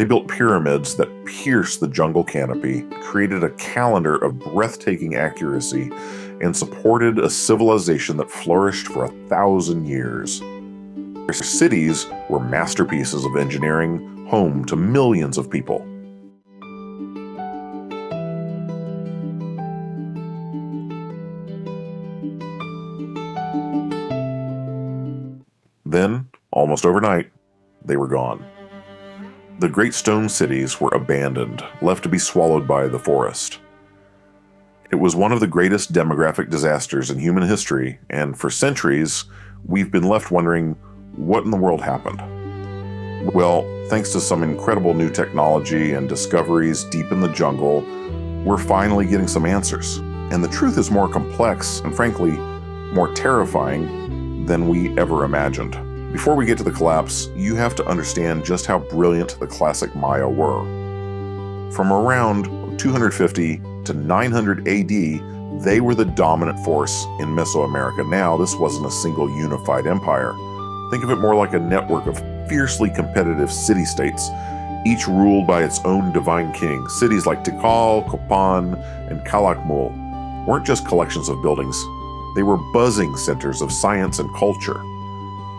They built pyramids that pierced the jungle canopy, created a calendar of breathtaking accuracy, and supported a civilization that flourished for 1,000 years. Their cities were masterpieces of engineering, home to millions of people. Then, almost overnight, they were gone. The great stone cities were abandoned, left to be swallowed by the forest. It was one of the greatest demographic disasters in human history, and for centuries, we've been left wondering, what in the world happened? Well, thanks to some incredible new technology and discoveries deep in the jungle, we're finally getting some answers. And the truth is more complex and, frankly, more terrifying than we ever imagined. Before we get to the collapse, you have to understand just how brilliant the classic Maya were. From around 250 to 900 AD, they were the dominant force in Mesoamerica. Now, this wasn't a single unified empire. Think of it more like a network of fiercely competitive city-states, each ruled by its own divine king. Cities like Tikal, Copan, and Calakmul weren't just collections of buildings. They were buzzing centers of science and culture.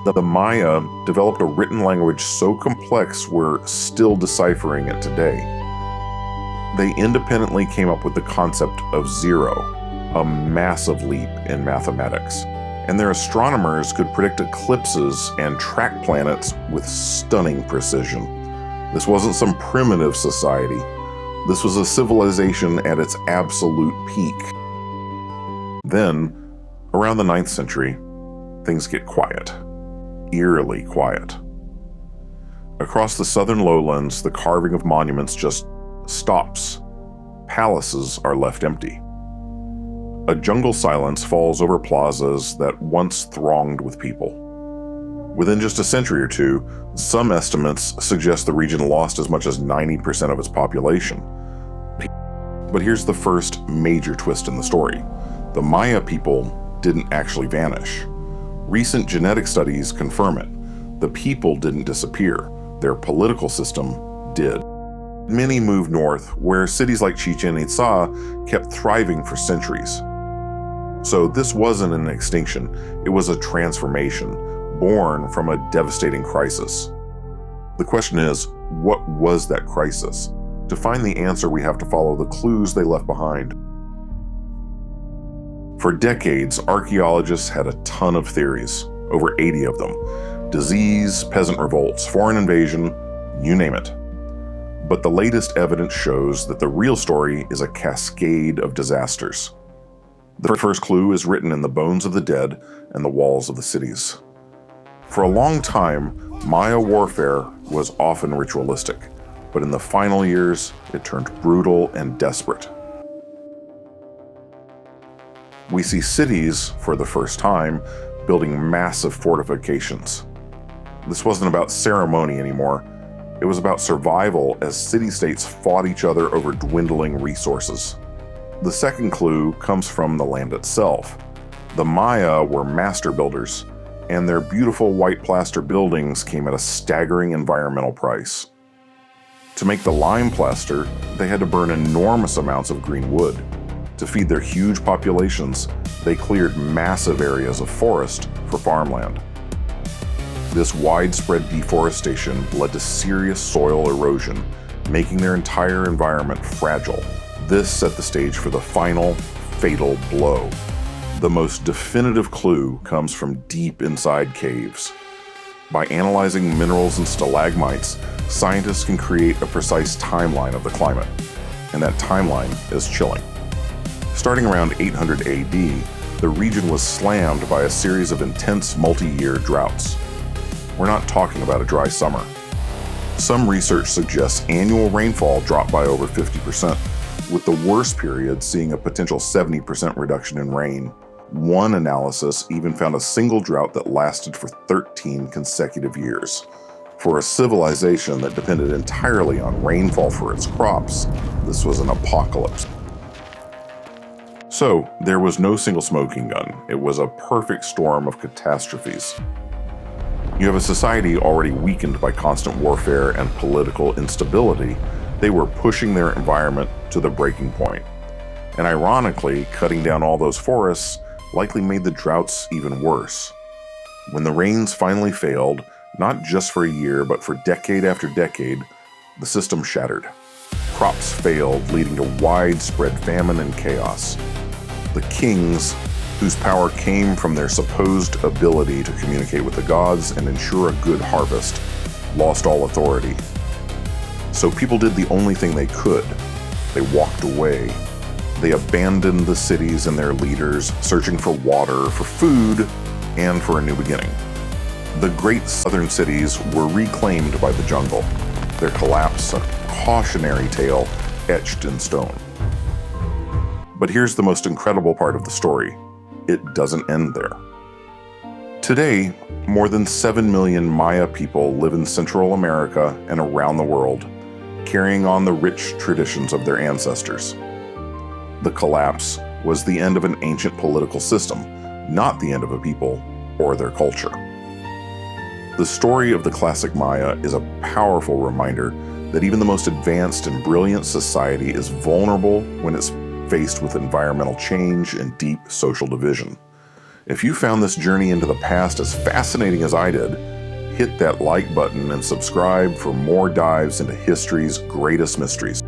The Maya developed a written language so complex we're still deciphering it today. They independently came up with the concept of zero, a massive leap in mathematics. And their astronomers could predict eclipses and track planets with stunning precision. This wasn't some primitive society. This was a civilization at its absolute peak. Then, around the 9th century, things get quiet. Eerily quiet. Across the southern lowlands, the carving of monuments just stops. Palaces are left empty. A jungle silence falls over plazas that once thronged with people. Within just a century or two, some estimates suggest the region lost as much as 90% of its population. But here's the first major twist in the story. The Maya people didn't actually vanish. Recent genetic studies confirm it. The people didn't disappear. Their political system did. Many moved north, where cities like Chichen Itza kept thriving for centuries. So this wasn't an extinction, it was a transformation, born from a devastating crisis. The question is, what was that crisis? To find the answer, we have to follow the clues they left behind. For decades, archaeologists had a ton of theories, over 80 of them. Disease, peasant revolts, foreign invasion, you name it. But the latest evidence shows that the real story is a cascade of disasters. The first clue is written in the bones of the dead and the walls of the cities. For a long time, Maya warfare was often ritualistic, but in the final years, it turned brutal and desperate. We see cities, for the first time, building massive fortifications. This wasn't about ceremony anymore. It was about survival as city-states fought each other over dwindling resources. The second clue comes from the land itself. The Maya were master builders, and their beautiful white plaster buildings came at a staggering environmental price. To make the lime plaster, they had to burn enormous amounts of green wood. To feed their huge populations, they cleared massive areas of forest for farmland. This widespread deforestation led to serious soil erosion, making their entire environment fragile. This set the stage for the final, fatal blow. The most definitive clue comes from deep inside caves. By analyzing minerals and stalagmites, scientists can create a precise timeline of the climate, and that timeline is chilling. Starting around 800 AD, the region was slammed by a series of intense multi-year droughts. We're not talking about a dry summer. Some research suggests annual rainfall dropped by over 50%, with the worst period seeing a potential 70% reduction in rain. One analysis even found a single drought that lasted for 13 consecutive years. For a civilization that depended entirely on rainfall for its crops, this was an apocalypse. So, there was no single smoking gun. It was a perfect storm of catastrophes. You have a society already weakened by constant warfare and political instability. They were pushing their environment to the breaking point. And ironically, cutting down all those forests likely made the droughts even worse. When the rains finally failed, not just for a year, but for decade after decade, the system shattered. Crops failed, leading to widespread famine and chaos. The kings, whose power came from their supposed ability to communicate with the gods and ensure a good harvest, lost all authority. So people did the only thing they could. They walked away. They abandoned the cities and their leaders, searching for water, for food, and for a new beginning. The great southern cities were reclaimed by the jungle, their collapse a cautionary tale etched in stone. But here's the most incredible part of the story. It doesn't end there. Today, more than 7 million Maya people live in Central America and around the world, carrying on the rich traditions of their ancestors. The collapse was the end of an ancient political system, not the end of a people or their culture. The story of the classic Maya is a powerful reminder that even the most advanced and brilliant society is vulnerable when it's faced with environmental change and deep social division. If you found this journey into the past as fascinating as I did, hit that like button and subscribe for more dives into history's greatest mysteries.